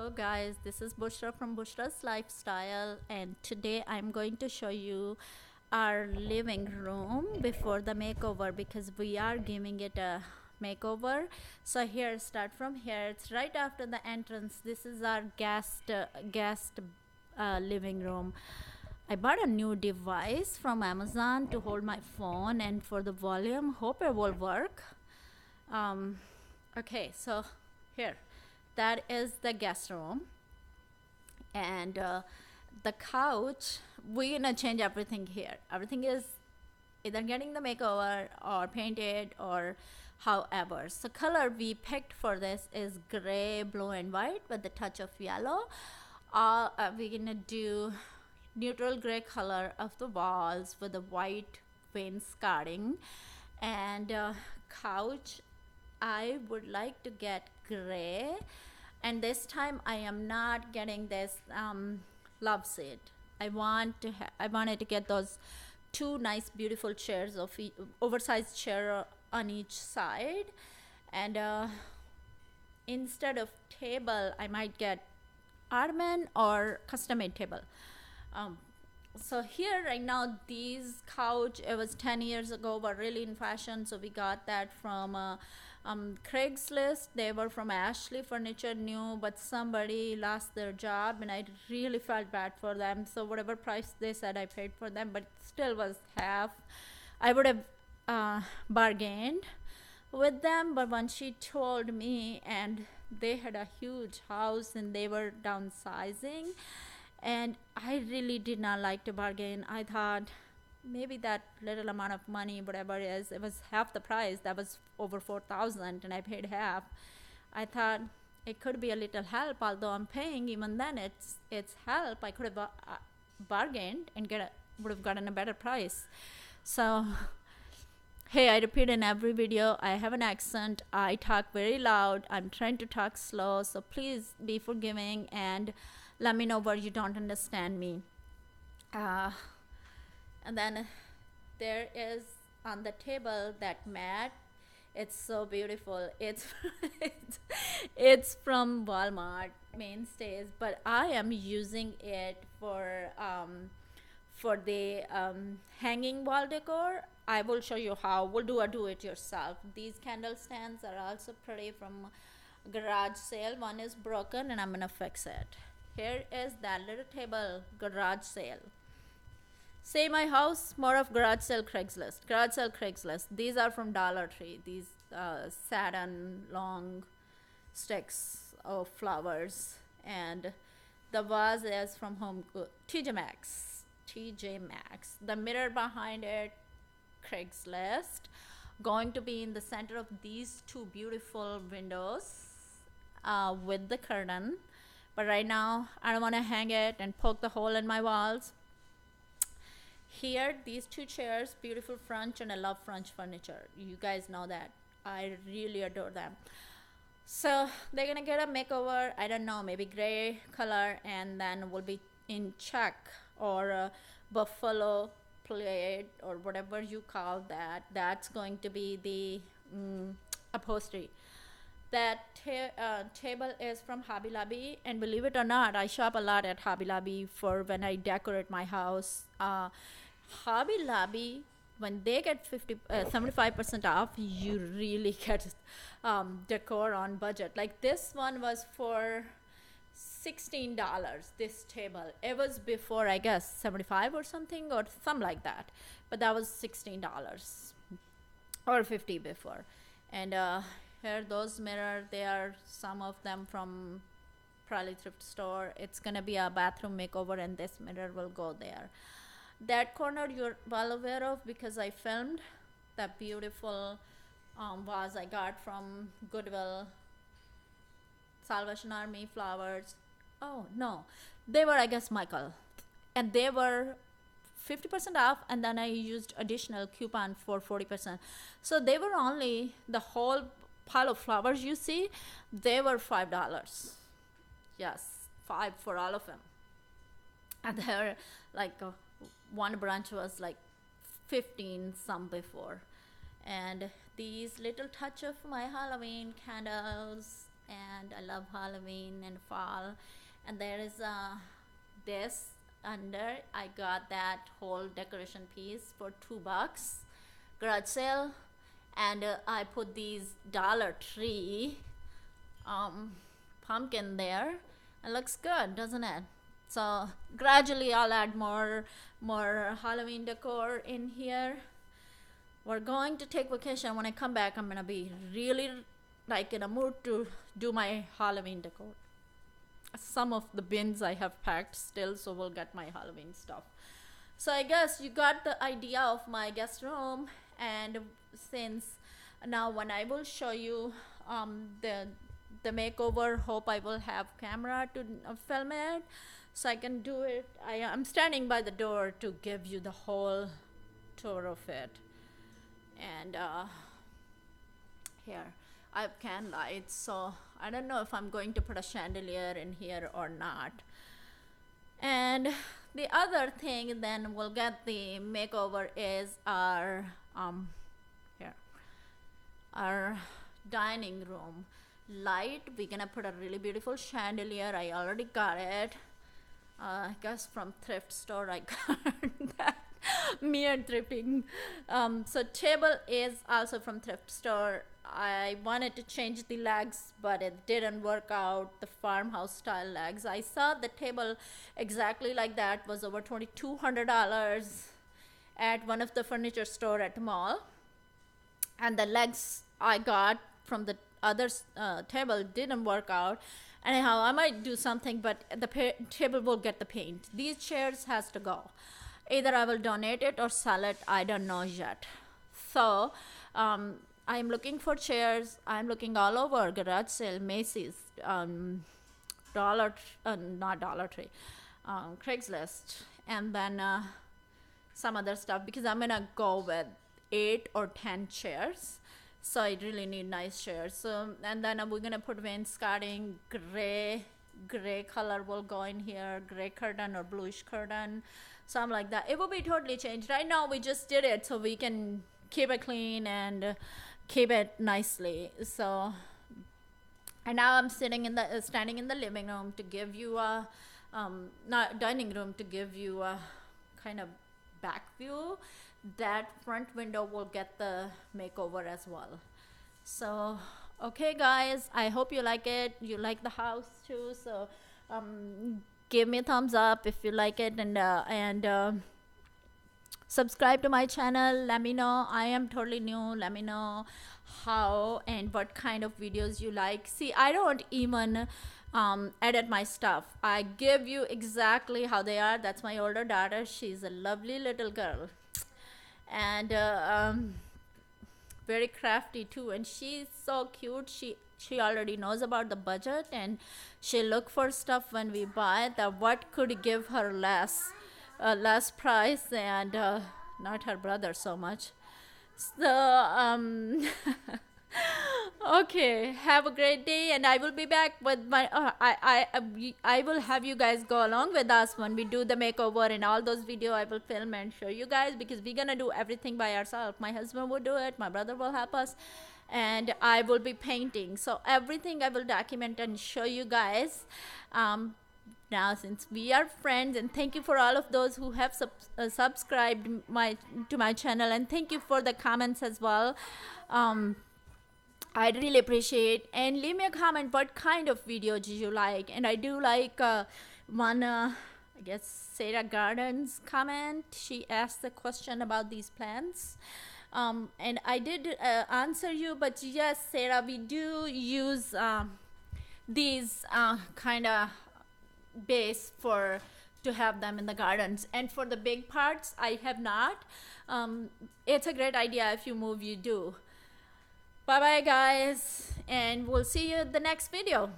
Hello guys, this is Bushra from Bushras Lifestyle, and today I'm going to show you our living room before the makeover because we are giving it a makeover. So here, start from here. It's right after the entrance. This is our guest living room. I bought a new device from Amazon to hold my phone and for the volume. Hope it will work. Okay, so here, that is the guest room, and the couch. We're gonna change everything here. Everything is either getting the makeover or painted or however. So color we picked for this is gray, blue and white with the touch of yellow. We're gonna do neutral gray color of the walls with the white wainscoting, and couch I would like to get gray, and this time I am not getting this love seat. I wanted to get those two nice beautiful chairs of oversized chair on each side, and instead of table I might get ottoman or custom made table. So here right now, these couch, it was 10 years ago, were really in fashion, so we got that from Craigslist. They were from Ashley Furniture New, but somebody lost their job and I really felt bad for them, so whatever price they said I paid for them, but it still was half. I would have bargained with them, but when she told me, and they had a huge house and they were downsizing, and I really did not like to bargain. I thought maybe that little amount of money, whatever it is, it was half the price. That was over 4,000 and I paid half. I thought it could be a little help, although I'm paying. Even then it's help. I could have bargained and would have gotten a better price. So hey, I repeat in every video, I have an accent. I talk very loud. I'm trying to talk slow, so please be forgiving and let me know where you don't understand me. And then there is on the table that mat. It's so beautiful. It's from Walmart Mainstays, but I am using it for the hanging wall decor. I will show you how. We'll do a do-it-yourself. These candle stands are also pretty, from garage sale. One is broken and I'm gonna fix it. Here is that little table, garage sale. Say my house, more of garage sale Craigslist. Garage sale Craigslist. These are from Dollar Tree. These satin long sticks of flowers. And the vase is from Home Good. TJ Maxx. TJ Maxx. The mirror behind it, Craigslist. Going to be in the center of these two beautiful windows with the curtain. But right now, I don't want to hang it and poke the hole in my walls. Here, these two chairs, beautiful French, and I love French furniture. You guys know that. I really adore them. So they're gonna get a makeover. I don't know, maybe gray color, and then will be in check or buffalo plate or whatever you call that. That's going to be the upholstery. That table is from Hobby Lobby, and believe it or not, I shop a lot at Hobby Lobby for when I decorate my house. Hobby Lobby, when they get 75% off, you really get decor on budget. Like this one was for $16. This table, it was before, I guess, 75 or something like that, but that was $16 or 50 before. And here, those mirror, they are some of them from probably thrift store. It's gonna be a bathroom makeover, and this mirror will go there. That corner you're well aware of because I filmed that beautiful vase I got from Goodwill. Salvation Army flowers. Oh no, they were, I guess, Michael, and they were 50% off, and then I used additional coupon for 40%. So they were only, the whole pile of flowers you see, they were $5. Yes, 5 for all of them. And they're like one branch was like 15 some before. And these little touch of my Halloween candles, and I love Halloween and fall. And there is this under. I got that whole decoration piece for $2, garage sale. And I put these Dollar Tree pumpkin there. It looks good, doesn't it? So gradually I'll add more Halloween decor in here. We're going to take vacation. When I come back, I'm gonna be really like in a mood to do my Halloween decor. Some of the bins I have packed still, so we'll get my Halloween stuff. So I guess you got the idea of my guest room. And since now when I will show you the makeover, hope I will have camera to film it so I can do it. I'm standing by the door to give you the whole tour of it. And here I have can lights, so I don't know if I'm going to put a chandelier in here or not. And the other thing then we'll get the makeover is our our dining room light. We're gonna put a really beautiful chandelier. I already got it, I guess from thrift store. I got that mere thrifting. So table is also from thrift store. I wanted to change the legs, but it didn't work out, the farmhouse style legs. I saw the table exactly like that was over $2,200 at one of the furniture store at the mall, and the legs I got from the other table didn't work out. Anyhow, I might do something, but the table will get the paint. These chairs has to go. Either I will donate it or sell it, I don't know yet. So I'm looking for chairs. I'm looking all over, garage sale, Macy's, not Dollar Tree, Craigslist, and then some other stuff, because I'm gonna go with 8 or 10 chairs. So I really need nice chairs. So, and then we're gonna put wainscoting, gray color will go in here, gray curtain or bluish curtain, something like that. It will be totally changed. Right now we just did it so we can keep it clean and keep it nicely. So, and now I'm standing in the living room to give you a not dining room, to give you a kind of back view. That front window will get the makeover as well. So okay guys, I hope you like it. You like the house too, so give me a thumbs up if you like it, and subscribe to my channel. Let me know. I am totally new. Let me know how and what kind of videos you like. See, I don't even edit my stuff. I give you exactly how they are. That's my older daughter. She's a lovely little girl, and very crafty too, and she's so cute. She already knows about the budget, and she look for stuff when we buy that what could give her less price, and not her brother so much. So okay, have a great day, and I will be back with my I will have you guys go along with us when we do the makeover, and all those videos I will film and show you guys, because we're gonna do everything by ourselves. My husband will do it, my brother will help us, and I will be painting. So everything I will document and show you guys. Now, since we are friends, and thank you for all of those who have subscribed to my channel, and thank you for the comments as well. I really appreciate, and leave me a comment what kind of video do you like. And I do like one I guess Sarah Gardens comment. She asked the question about these plants, and I did answer you, but yes, Sarah, we do use these kind of base to have them in the gardens, and for the big parts I have not. It's a great idea. If you move, you do. Bye bye guys, and we'll see you in the next video.